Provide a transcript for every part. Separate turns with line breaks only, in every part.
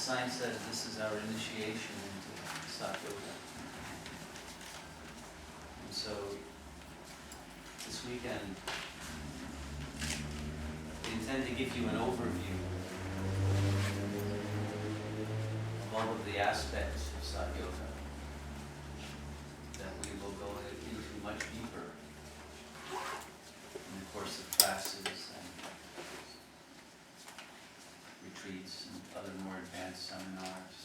sign says this is our initiation into Sat Yoga. And so this weekend, we intend to give you an overview of all of the aspects of Sat Yoga that we will go into much deeper in the course of classes and retreats and other more advanced seminars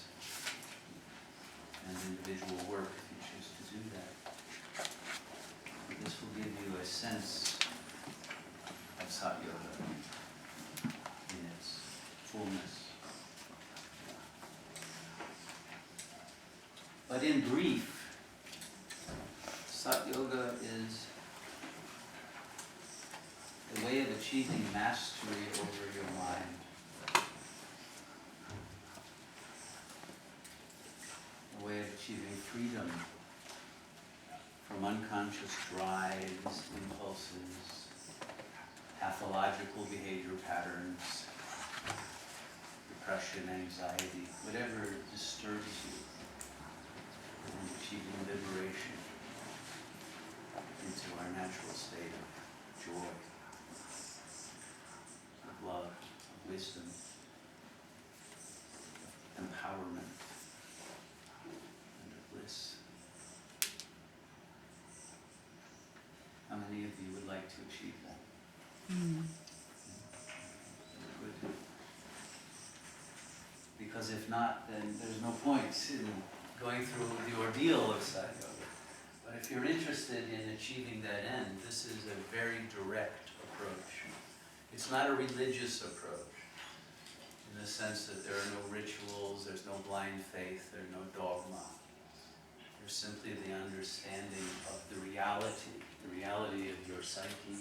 and individual work if you choose to do that. This will give you a sense of Sat Yoga in its fullness. But in brief, Sat Yoga is a way of achieving mastery over your mind. A way of achieving freedom from unconscious drives, impulses, pathological behavior patterns, depression, anxiety, whatever disturbs you, and achieving liberation into our natural state of joy, of love, of wisdom, empowerment, and of bliss. How many of you would like to achieve that? Good. Because if not, then there's no point in going through the ordeal of Sat Yoga. But if you're interested in achieving that end, this is a very direct approach. It's not a religious approach, in the sense that there are no rituals, there's no blind faith, there's no dogma. There's simply the understanding of the reality of your psyche.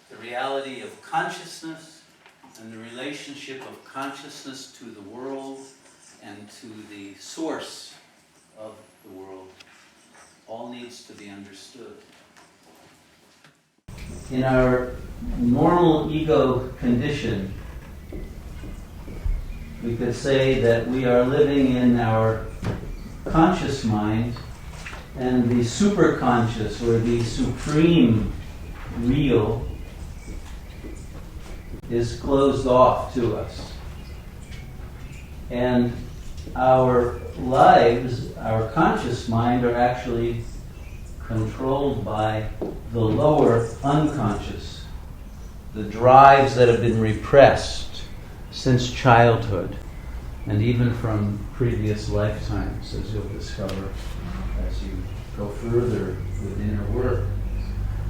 The reality of consciousness and the relationship of consciousness to the world and to the source of the world all needs to be understood. In our normal ego condition, we could say that we are living in our conscious mind, and the superconscious, or the supreme real, is closed off to us. And our lives, our conscious mind, are actually controlled by the lower unconscious, the drives that have been repressed since childhood, and even from previous lifetimes, as you'll discover as you go further with inner work.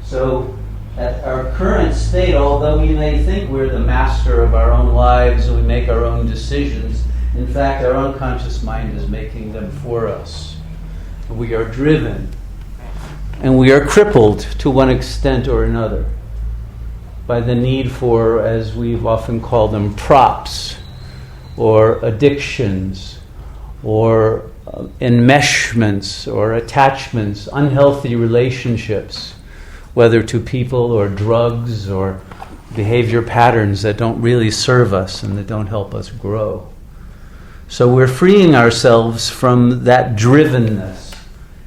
So, at our current state, although we may think we're the master of our own lives and we make our own decisions, in fact, our unconscious mind is making them for us. We are driven, and we are crippled to one extent or another by the need for, as we've often called them, props, or addictions, or enmeshments, or attachments, unhealthy relationships, whether to people or drugs or behavior patterns that don't really serve us and that don't help us grow. So we're freeing ourselves from that drivenness.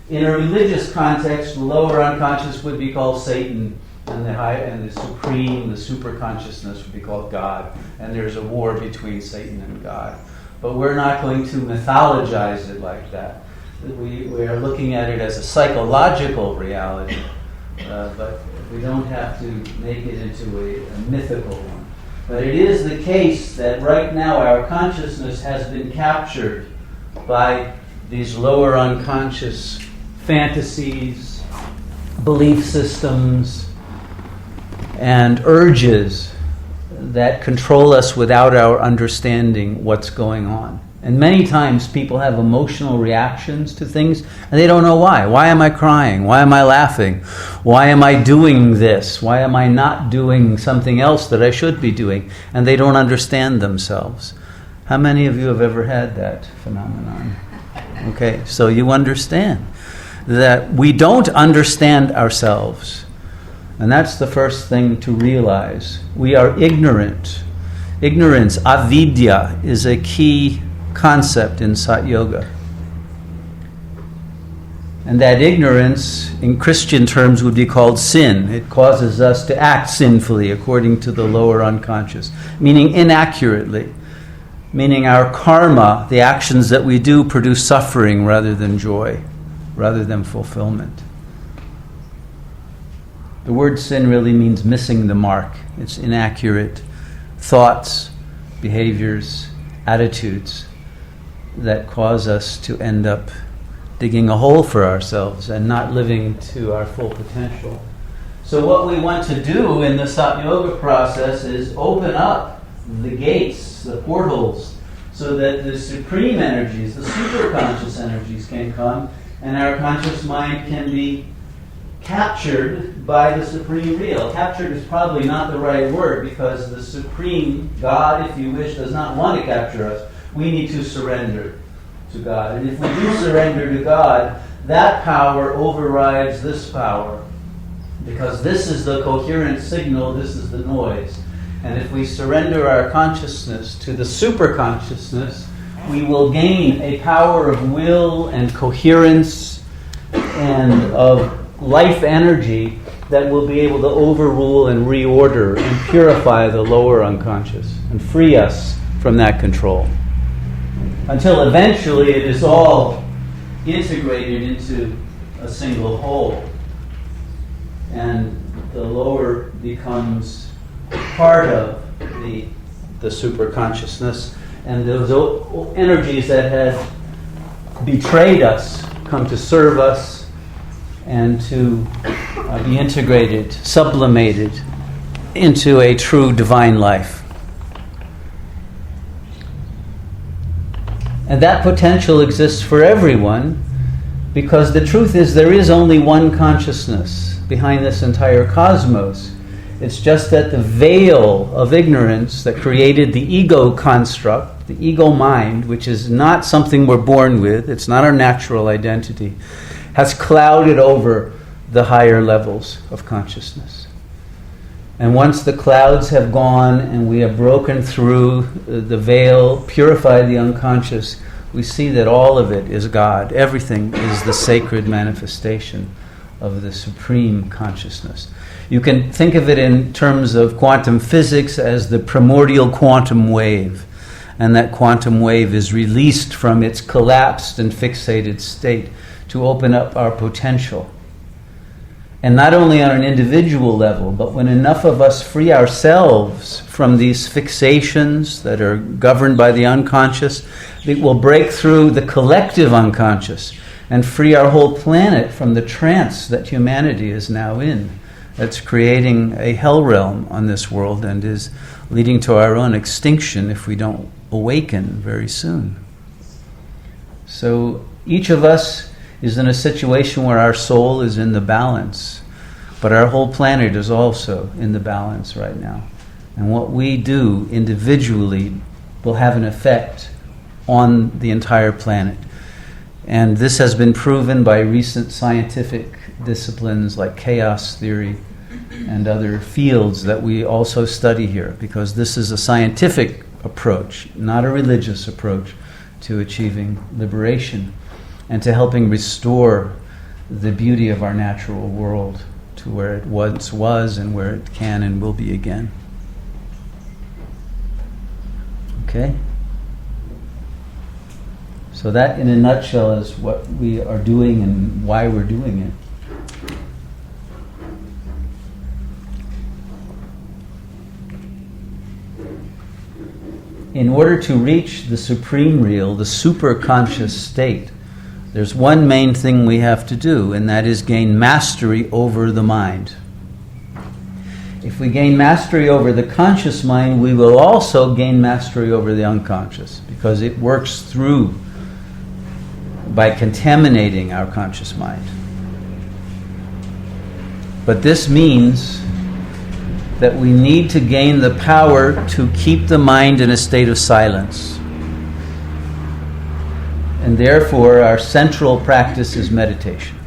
In a religious context, the lower unconscious would be called Satan, and the supreme, the superconsciousness would be called God. And there's a war between Satan and God. But we're not going to mythologize it like that. We are looking at it as a psychological reality. But we don't have to make it into a mythical one. But it is the case that right now our consciousness has been captured by these lower unconscious fantasies, belief systems, and urges that control us without our understanding what's going on. And many times people have emotional reactions to things and they don't know why. Why am I crying? Why am I laughing? Why am I doing this? Why am I not doing something else that I should be doing? And they don't understand themselves. How many of you have ever had that phenomenon? Okay, so you understand that we don't understand ourselves. And that's the first thing to realize. We are ignorant. Ignorance, avidya, is a key concept in Sat Yoga. And that ignorance, in Christian terms, would be called sin. It causes us to act sinfully according to the lower unconscious, meaning inaccurately, meaning our karma, the actions that we do, produce suffering rather than joy, rather than fulfillment. The word sin really means missing the mark. It's inaccurate thoughts, behaviors, attitudes that cause us to end up digging a hole for ourselves and not living to our full potential. So what we want to do in the Sat Yoga process is open up the gates, the portals, so that the supreme energies, the superconscious energies can come, and our conscious mind can be captured by the supreme real. Captured is probably not the right word, because the supreme God, if you wish, does not want to capture us. We need to surrender to God. And if we do surrender to God, that power overrides this power, because this is the coherent signal, this is the noise. And if we surrender our consciousness to the superconsciousness, we will gain a power of will and coherence and of life energy that will be able to overrule and reorder and purify the lower unconscious and free us from that control. Until eventually it is all integrated into a single whole. And the lower becomes part of the superconsciousness, and those energies that had betrayed us come to serve us and to be integrated, sublimated into a true divine life. And that potential exists for everyone, because the truth is there is only one consciousness behind this entire cosmos. It's just that the veil of ignorance that created the ego construct, the ego mind, which is not something we're born with, it's not our natural identity, has clouded over the higher levels of consciousness. And once the clouds have gone and we have broken through the veil, purified the unconscious, we see that all of it is God. Everything is the sacred manifestation of the supreme consciousness. You can think of it in terms of quantum physics as the primordial quantum wave. And that quantum wave is released from its collapsed and fixated state to open up our potential. And not only on an individual level, but when enough of us free ourselves from these fixations that are governed by the unconscious, it will break through the collective unconscious and free our whole planet from the trance that humanity is now in. That's creating a hell realm on this world and is leading to our own extinction if we don't awaken very soon. So each of us is in a situation where our soul is in the balance, but our whole planet is also in the balance right now. And what we do individually will have an effect on the entire planet. And this has been proven by recent scientific disciplines like chaos theory and other fields that we also study here, because this is a scientific approach, not a religious approach, to achieving liberation and to helping restore the beauty of our natural world to where it once was and where it can and will be again. Okay? So that, in a nutshell, is what we are doing and why we're doing it. In order to reach the supreme real, the superconscious state, there's one main thing we have to do, and that is gain mastery over the mind. If we gain mastery over the conscious mind, we will also gain mastery over the unconscious, because it works through by contaminating our conscious mind. But this means that we need to gain the power to keep the mind in a state of silence. And therefore, our central practice is meditation.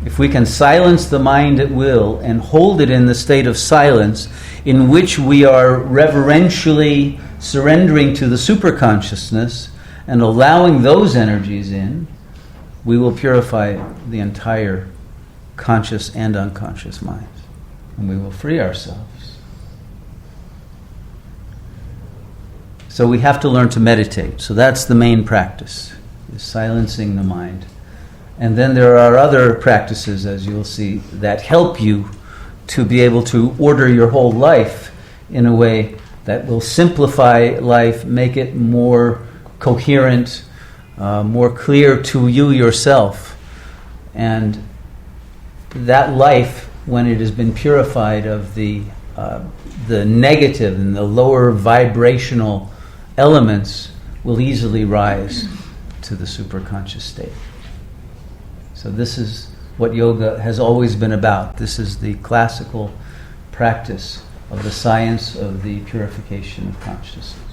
If we can silence the mind at will and hold it in the state of silence in which we are reverentially surrendering to the superconsciousness and allowing those energies in, we will purify the entire conscious and unconscious minds. And we will free ourselves. So we have to learn to meditate. So that's the main practice, is silencing the mind. And then there are other practices, as you'll see, that help you to be able to order your whole life in a way that will simplify life, make it more coherent, more clear to you yourself. And that life, when it has been purified of the negative and the lower vibrational elements, will easily rise to the superconscious state. So this is what yoga has always been about. This is the classical practice of the science of the purification of consciousness.